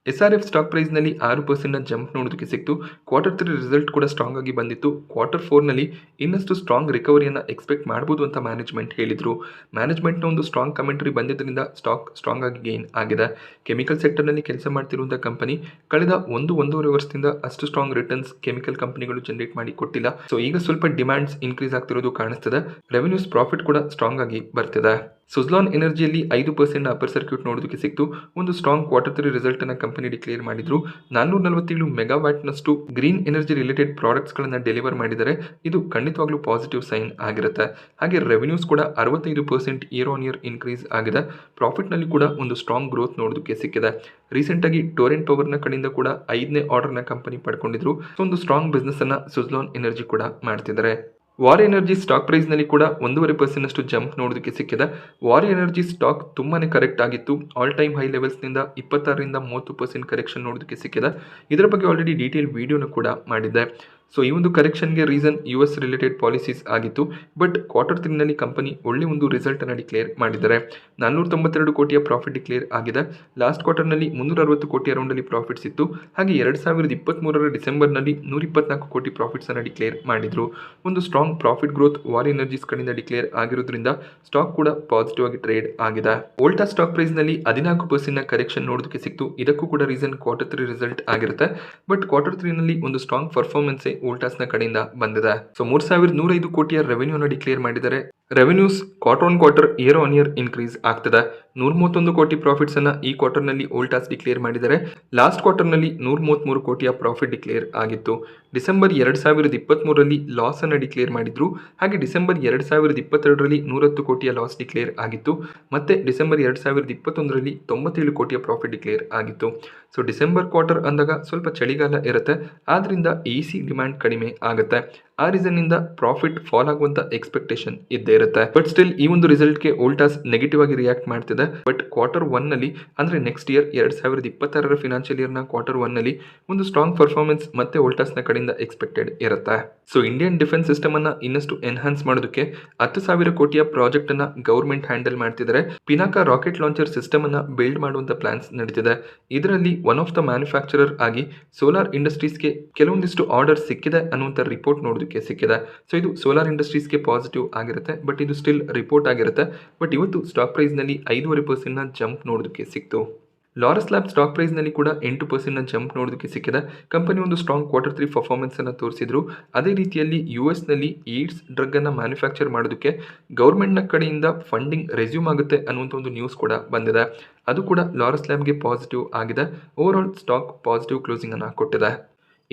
SRF ಸ್ಟಾಕ್ ಪ್ರೈಸ್ನಲ್ಲಿ 6% ಜಂಪ್ ನೋಡೋದಕ್ಕೆ ಸಿಕ್ತು. Q3 ರಿಸಲ್ಟ್ ಕೂಡ ಸ್ಟ್ರಾಂಗ್ ಆಗಿ ಬಂದಿತ್ತು. Q4ನಲ್ಲಿ ಇನ್ನಷ್ಟು ಸ್ಟ್ರಾಂಗ್ ರಿಕವರಿಯನ್ನು ಎಕ್ಸ್ಪೆಕ್ಟ್ ಮಾಡ್ಬೋದು ಅಂತ ಮ್ಯಾನೇಜ್ಮೆಂಟ್ ಹೇಳಿದ್ರು. ಮ್ಯಾನೇಜ್ಮೆಂಟ್ನ ಒಂದು ಸ್ಟ್ರಾಂಗ್ ಕಮೆಂಟ್ರಿ ಬಂದಿದ್ದರಿಂದ ಸ್ಟಾಕ್ ಸ್ಟ್ರಾಂಗ್ ಆಗಿ ಗೇನ್ ಆಗಿದೆ. ಕೆಮಿಕಲ್ ಸೆಕ್ಟರ್ನಲ್ಲಿ ಕೆಲಸ ಮಾಡ್ತಿರುವಂಥ ಕಂಪನಿ ಕಳೆದ 1-1.5 ವರ್ಷದಿಂದ ಅಷ್ಟು ಸ್ಟ್ರಾಂಗ್ ರಿಟರ್ನ್ಸ್ ಕೆಮಿಕಲ್ ಕಂಪನಿಗಳು ಜನರೇಟ್ ಮಾಡಿ ಕೊಟ್ಟಿಲ್ಲ. ಸೊ ಈಗ ಸ್ವಲ್ಪ ಡಿಮ್ಯಾಂಡ್ಸ್ ಇನ್ಕ್ರೀಸ್ ಆಗ್ತಿರೋದು ಕಾಣಿಸ್ತದೆ. ರೆವೆನ್ಯೂಸ್ ಪ್ರಾಫಿಟ್ ಕೂಡ ಸ್ಟ್ರಾಂಗ್ ಆಗಿ ಬರ್ತಿದೆ. ಸುಜ್ಲಾನ್ ಎನರ್ಜಿಯಲ್ಲಿ 5% ಅಪ್ಪರ್ ಸರ್ಕ್ಯೂಟ್ ನೋಡೋದಕ್ಕೆ ಸಿಕ್ತು. ಒಂದು ಸ್ಟ್ರಾಂಗ್ Q3 ರಿಸಲ್ಟ್ ಅನ್ನ ಕಂಪನಿ ಡಿಕ್ಲೇರ್ ಮಾಡಿದ್ರು. 447 ಮೆಗಾವ್ಯಾಟ್ನಷ್ಟು ಗ್ರೀನ್ ಎನರ್ಜಿ ರಿಲೇಟೆಡ್ ಪ್ರಾಡಕ್ಟ್ಸ್ ಗಳನ್ನ ಡೆಲಿವರ್ ಮಾಡಿದರೆ ಇದು ಖಂಡಿತವಾಗ್ಲೂ ಪಾಸಿಟಿವ್ ಸೈನ್ ಆಗಿರುತ್ತೆ. ಹಾಗೆ ರೆವೆನ್ಯೂಸ್ ಕೂಡ 65% ಇಯರ್ ಆನ್ ಇಯರ್ ಇನ್ಕ್ರೀಸ್ ಆಗಿದೆ. ಪ್ರಾಫಿಟ್ ನಲ್ಲಿ ಕೂಡ ಒಂದು ಸ್ಟ್ರಾಂಗ್ ಗ್ರೋತ್ ನೋಡೋದಕ್ಕೆ ಸಿಕ್ಕಿದೆ. ರೀಸೆಂಟ್ ಆಗಿ ಟೊರೆಂಟ್ ಪವರ್ ನ ಕಡೆಯಿಂದ ಕೂಡ 5ನೇ ಆರ್ಡರ್ ನ ಕಂಪನಿ ಪಡ್ಕೊಂಡಿದ್ರು. ಒಂದು ಸ್ಟ್ರಾಂಗ್ ಬಿಸ್ನೆಸ್ ಅನ್ನ ಸುಜ್ಲಾನ್ ಎನರ್ಜಿ ಕೂಡ ಮಾಡ್ತಿದ್ದಾರೆ. ವಾರ್ ಎನರ್ಜಿ ಸ್ಟಾಕ್ ಪ್ರೈಸ್ನಲ್ಲಿ ಕೂಡ 1.5% ಜಂಪ್ ನೋಡೋದಕ್ಕೆ ಸಿಕ್ಕಿದೆ. ವಾರ್ ಎನರ್ಜಿ ಸ್ಟಾಕ್ ತುಂಬಾನೇ ಕರೆಕ್ಟ್ ಆಗಿತ್ತು. ಆಲ್ ಟೈಮ್ ಹೈ ಲೆವೆಲ್ಸ್ನಿಂದ 26ರಿಂದ 30% ಕರೆಕ್ಷನ್ ನೋಡೋದಕ್ಕೆ ಸಿಕ್ಕಿದೆ. ಇದರ ಬಗ್ಗೆ ಆಲ್ರೆಡಿ ಡೀಟೇಲ್ ವಿಡಿಯೋನ ಕೂಡ ಮಾಡಿದ್ದೆ. ಸೊ ಈ ಒಂದು ಕರೆಕ್ಷನ್ಗೆ ರೀಸನ್ US ರಿಲೇಟೆಡ್ ಪಾಲಿಸೀಸ್ ಆಗಿತ್ತು. ಬಟ್ Q3ನಲ್ಲಿ ಕಂಪನಿ ಒಳ್ಳೆ ಒಂದು ರಿಸಲ್ಟ್ ಅನ್ನು ಡಿಕ್ಲೇರ್ ಮಾಡಿದ್ದಾರೆ. 492 ಕೋಟಿಯ ಪ್ರಾಫಿಟ್ ಡಿಕ್ಲೇರ್ ಆಗಿದೆ. ಲಾಸ್ಟ್ ಕ್ವಾರ್ಟರ್ನಲ್ಲಿ 360 ಕೋಟಿ ಅರೌಂಡಲ್ಲಿ ಪ್ರಾಫಿಟ್ಸ್ ಇತ್ತು. ಹಾಗೆ 2023ರ ಡಿಸೆಂಬರ್ನಲ್ಲಿ 124 ಕೋಟಿ ಪ್ರಾಫಿಟ್ಸ್ ಅನ್ನು ಡಿಕ್ಲೇರ್ ಮಾಡಿದ್ರು. ಒಂದು strong profit growth war energies ಕಡೆಯಿಂದ ಡಿಕ್ಲೇರ್ ಆಗಿರೋದ್ರಿಂದ ಸ್ಟಾಕ್ ಕೂಡ ಪಾಸಿಟಿವ್ ಆಗಿ ಟ್ರೇಡ್ ಆಗಿದೆ. ವೋಲ್ಟಾ ಸ್ಟಾಕ್ ಪ್ರೈಸ್ ನಲ್ಲಿ 14% ಕರೆಕ್ಷನ್ ನೋಡೋದಕ್ಕೆ ಸಿಕ್ತು. ಇದಕ್ಕೂ ಕೂಡ ರೀಸನ್ Q3 ರಿಸಲ್ಟ್ ಆಗಿರುತ್ತೆ. ಬಟ್ Q3ನಲ್ಲಿ ಒಂದು ಸ್ಟ್ರಾಂಗ್ ಪರ್ಫಾರ್ಮೆನ್ಸ್ ವೋಲ್ಟಾಸ್ನ ಕಡೆಯಿಂದ ಬಂದಿದೆ. ಸೊ 3105 ಕೋಟಿಯ ರೆವೆನ್ಯೂನ ಡಿಕ್ಲೇರ್ ಮಾಡಿದ್ದಾರೆ. Revenues quarter year on year increase ಆಗ್ತದೆ. 131 ಕೋಟಿ ಪ್ರಾಫಿಟ್ಸ್ ಅನ್ನ ಈ ಕ್ವಾರ್ಟರ್ನಲ್ಲಿ ವೋಲ್ಟಾಸ್ ಡಿಕ್ಲೇರ್ ಮಾಡಿದ್ದಾರೆ. ಲಾಸ್ಟ್ ಕ್ವಾರ್ಟರ್ನಲ್ಲಿ 133 ಕೋಟಿಯ ಪ್ರಾಫಿಟ್ ಡಿಕ್ಲೇರ್ ಆಗಿತ್ತು. ಡಿಸೆಂಬರ್ 2023ರಲ್ಲಿ ಲಾಸ್ ಅನ್ನು ಡಿಕ್ಲೇರ್ ಮಾಡಿದ್ರು. ಹಾಗೆ ಡಿಸೆಂಬರ್ 2022ರಲ್ಲಿ 110 ಕೋಟಿಯ ಲಾಸ್ ಡಿಕ್ಲೇರ್ ಆಗಿತ್ತು. ಮತ್ತೆ ಡಿಸೆಂಬರ್ 2021ರಲ್ಲಿ 97 ಕೋಟಿಯ ಪ್ರಾಫಿಟ್ ಡಿಕ್ಲೇರ್ ಆಗಿತ್ತು. ಸೊ ಡಿಸೆಂಬರ್ ಕ್ವಾರ್ಟರ್ ಅಂದಾಗ ಸ್ವಲ್ಪ ಚಳಿಗಾಲ ಇರುತ್ತೆ. ಆದ್ರಿಂದ AC ಡಿಮ್ಯಾಂಡ್ ಕಡಿಮೆ ಆಗುತ್ತೆ. ಆ ರೀಸನ್ ಇಂದ ಪ್ರಾಫಿಟ್ ಫಾಲ್ ಆಗುವಂತ ಎಕ್ಸ್ಪೆಕ್ಟೇಷನ್ ಇದ್ದೇ ಇರುತ್ತೆ. ಬಟ್ ಸ್ಟಿಲ್ ಈ ಒಂದು ರಿಸಲ್ಟ್ಗೆ ವೋಲ್ಟಾಸ್ ನೆಗೆಟಿವ್ ಆಗಿ ರಿಯಾಕ್ಟ್ ಮಾಡ್ತಿದೆ. ಬಟ್ Q1 ನಲ್ಲಿ ಅಂದ್ರೆ ನೆಕ್ಸ್ಟ್ ಇಯರ್ 2026ರ ಫಿನಾನ್ಷಿಯಲ್ ಇಯರ್ನ Q1 ನಲ್ಲಿ ಒಂದು ಸ್ಟ್ರಾಂಗ್ ಪರ್ಫಾರ್ಮೆನ್ಸ್ ಮತ್ತೆ ವೋಲ್ಟಾಸ್ನ ಕಡೆಯಿಂದ ಎಕ್ಸ್ಪೆಕ್ಟೆಡ್ ಇರುತ್ತೆ. ಸೊ ಇಂಡಿಯನ್ ಡಿಫೆನ್ಸ್ ಸಿಸ್ಟಮ್ ಅನ್ನ ಇನ್ನಷ್ಟು ಎನ್ಹಾನ್ಸ್ ಮಾಡೋದಕ್ಕೆ 10,000 ಕೋಟಿಯ ಪ್ರಾಜೆಕ್ಟ್ ಅನ್ನ ಗವರ್ಮೆಂಟ್ ಹ್ಯಾಂಡಲ್ ಮಾಡ್ತಿದ್ದಾರೆ. ಪಿನಾಕ ರಾಕೆಟ್ ಲಾಂಚರ್ ಸಿಸ್ಟಮ್ ಅನ್ನ ಬಿಲ್ಡ್ ಮಾಡುವಂತ ಪ್ಲಾನ್ಸ್ ನಡೀತಿದೆ. ಇದರಲ್ಲಿ ಒನ್ ಆಫ್ ದ ಮ್ಯಾನುಫ್ಯಾಕ್ಚರರ್ ಆಗಿ ಸೋಲಾರ್ ಇಂಡಸ್ಟ್ರೀಸ್ಗೆ ಕೆಲವೊಂದಿಷ್ಟು ಆರ್ಡರ್ ಸಿಕ್ಕಿದೆ ಅನ್ನುವಂಥ ರಿಪೋರ್ಟ್ ನೋಡೋದಕ್ಕೆ ಸಿಕ್ಕಿದೆ. ಸೊ ಇದು ಸೋಲಾರ್ ಇಂಡಸ್ಟ್ರೀಸ್ಗೆ ಪಾಸಿಟಿವ್ ಆಗಿರುತ್ತೆ. ಬಟ್ ಇದು ಸ್ಟಿಲ್ ರಿಪೋರ್ಟ್ ಆಗಿರುತ್ತೆ. ಬಟ್ ಇವತ್ತು ಸ್ಟಾಕ್ ಪ್ರೈಸ್ನಲ್ಲಿ 5.5% ಜಂಪ್ ನೋಡೋದಕ್ಕೆ ಸಿಕ್ತು. ಲಾರಸ್ ಲ್ಯಾಬ್ ಸ್ಟಾಕ್ ಪ್ರೈಸ್ನಲ್ಲಿ ಕೂಡ 8% ಜಂಪ್ ನೋಡೋದಕ್ಕೆ ಸಿಕ್ಕಿದೆ. ಕಂಪನಿ ಒಂದು ಸ್ಟ್ರಾಂಗ್ Q3 ಪರ್ಫಾರ್ಮೆನ್ಸ್ ಅನ್ನು ತೋರಿಸಿದ್ರು. ಅದೇ ರೀತಿಯಲ್ಲಿ US ನಲ್ಲಿ ಏಡ್ಸ್ ಡ್ರಗ್ ಅನ್ನ ಮ್ಯಾನುಫ್ಯಾಕ್ಚರ್ ಮಾಡೋದಕ್ಕೆ ಗೌರ್ಮೆಂಟ್ನ ಕಡೆಯಿಂದ ಫಂಡಿಂಗ್ ರೆಸ್ಯೂಮ್ ಆಗುತ್ತೆ ಅನ್ನುವಂಥ ಒಂದು ನ್ಯೂಸ್ ಕೂಡ ಬಂದಿದೆ. ಅದು ಕೂಡ ಲಾರಸ್ ಲ್ಯಾಬ್ಗೆ ಪಾಸಿಟಿವ್ ಆಗಿದೆ. Over all stock positive closing ಅನ್ನು ಕೊಟ್ಟಿದೆ.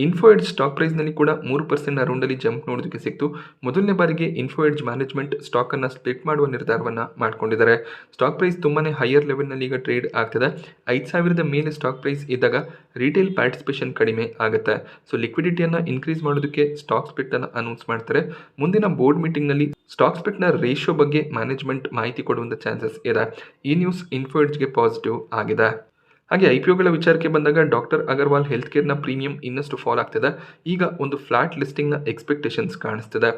ಇನ್ಫೋ ಎಡ್ಜ್ ಸ್ಟಾಕ್ ಪ್ರೈಸ್ನಲ್ಲಿ ಕೂಡ 3% ಅರೌಂಡಲ್ಲಿ ಜಂಪ್ ನೋಡೋದಕ್ಕೆ ಸಿಕ್ತು. ಮೊದಲನೇ ಬಾರಿಗೆ ಇನ್ಫೋ ಎಡ್ಜ್ ಮ್ಯಾನೇಜ್ಮೆಂಟ್ ಸ್ಟಾಕ್ ಅನ್ನು ಸ್ಪ್ಲಿಟ್ ಮಾಡುವ ನಿರ್ಧಾರವನ್ನು ಮಾಡಿಕೊಂಡಿದ್ದಾರೆ. ಸ್ಟಾಕ್ ಪ್ರೈಸ್ ತುಂಬಾನೇ ಹೈಯರ್ ಲೆವೆಲ್ನಲ್ಲಿ ಈಗ ಟ್ರೇಡ್ ಆಗ್ತಿದೆ. 5,000 ಮೇಲೆ ಸ್ಟಾಕ್ ಪ್ರೈಸ್ ಇದ್ದಾಗ ರಿಟೇಲ್ ಪಾರ್ಟಿಸಿಪೇಷನ್ ಕಡಿಮೆ ಆಗುತ್ತೆ. ಸೊ ಲಿಕ್ವಿಡಿಟಿಯನ್ನು ಇನ್ಕ್ರೀಸ್ ಮಾಡೋದಕ್ಕೆ ಸ್ಟಾಕ್ ಸ್ಪ್ಲಿಟ್ ಅನ್ನು ಅನೌನ್ಸ್ ಮಾಡ್ತಾರೆ. ಮುಂದಿನ ಬೋರ್ಡ್ ಮೀಟಿಂಗ್ನಲ್ಲಿ ಸ್ಟಾಕ್ ಸ್ಪ್ಲಿಟ್ನ ರೇಷಿಯೋ ಬಗ್ಗೆ ಮ್ಯಾನೇಜ್ಮೆಂಟ್ ಮಾಹಿತಿ ಕೊಡುವಂಥ ಚಾನ್ಸಸ್ ಇದೆ. ಈ ನ್ಯೂಸ್ ಇನ್ಫೋ ಎಡ್ಜ್ಗೆ ಪಾಸಿಟಿವ್ ಆಗಿದೆ. ಹಾಗೆ IPOಗಳ ವಿಚಾರಕ್ಕೆ ಬಂದಾಗ ಡಾಕ್ಟರ್ ಅಗರ್ವಾಲ್ ಹೆಲ್ತ್ ಕೇರ್ನ ಪ್ರೀಮಿಯಂ ಇನ್ನಷ್ಟು ಫಾಲ್ ಆಗ್ತಿದೆ. ಈಗ ಒಂದು ಫ್ಲಾಟ್ ಲಿಸ್ಟಿಂಗ್ನ ಎಕ್ಸ್ಪೆಕ್ಟೇಷನ್ಸ್ ಕಾಣಿಸ್ತಿದೆ.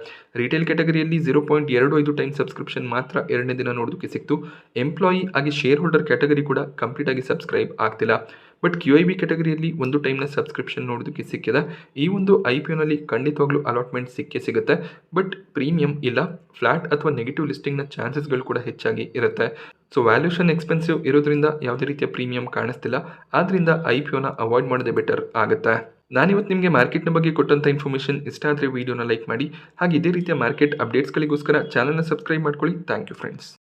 ರಿಟೇಲ್ ಕ್ಯಾಟಗರಿಯಲ್ಲಿ 0.25 ಟೈಮ್ ಸಬ್ಸ್ಕ್ರಿಪ್ಷನ್ ಮಾತ್ರ 2ನೇ ದಿನ ನೋಡೋದಕ್ಕೆ ಸಿಕ್ತು. ಎಂಪ್ಲಾಯಿ ಹಾಗೆ ಶೇರ್ ಹೋಲ್ಡರ್ ಕ್ಯಾಟಗರಿ ಕೂಡ ಕಂಪ್ಲೀಟ್ ಆಗಿ ಸಬ್ಸ್ಕ್ರೈಬ್ ಆಗ್ತಿಲ್ಲ. ಬಟ್ QIB ಕ್ಯಾಟಗರಿಯಲ್ಲಿ ಒಂದು ಟೈಮ್ನ ಸಬ್ಸ್ಕ್ರಿಪ್ಷನ್ ನೋಡೋದಕ್ಕೆ ಸಿಕ್ಕಿದೆ. ಈ ಒಂದು IPOನಲ್ಲಿ ಖಂಡಿತವಾಗ್ಲೂ ಅಲಾಟ್ಮೆಂಟ್ ಸಿಗುತ್ತೆ. ಬಟ್ ಪ್ರೀಮಿಯಂ ಇಲ್ಲ. ಫ್ಲಾಟ್ ಅಥವಾ ನೆಗೆಟಿವ್ ಲಿಸ್ಟಿಂಗ್ನ ಚಾನ್ಸಸ್ಗಳು ಕೂಡ ಹೆಚ್ಚಾಗಿ ಇರುತ್ತೆ. ಸೊ ವ್ಯಾಲ್ಯೂಷನ್ ಎಕ್ಸ್ಪೆನ್ಸಿವ್ ಇರೋದ್ರಿಂದ ಯಾವುದೇ ರೀತಿಯ ಪ್ರೀಮಿಯಂ ಕಾಣಿಸ್ತಿಲ್ಲ. ಆದ್ರಿಂದ IPOನ ಅವಾಯ್ಡ್ ಮಾಡೋದೇ ಬೆಟರ್ ಆಗುತ್ತೆ. ನಾನಿವತ್ತು ನಿಮಗೆ ಮಾರ್ಕೆಟ್ನ ಬಗ್ಗೆ ಕೊಟ್ಟಂಥ ಇನ್ಫಾರ್ಮೇಷನ್ ಇಷ್ಟ ಆದರೆ ವಿಡಿಯೋನ ಲೈಕ್ ಮಾಡಿ. ಹಾಗೆ ಇದೇ ರೀತಿಯ ಮಾರ್ಕೆಟ್ ಅಪ್ಡೇಟ್ಸ್ಗಳಿಗೋಸ್ಕರ ಚಾನಲ್ನ ಸಬ್ಸ್ಕ್ರೈಬ್ ಮಾಡ್ಕೊಳ್ಳಿ. Thank you friends.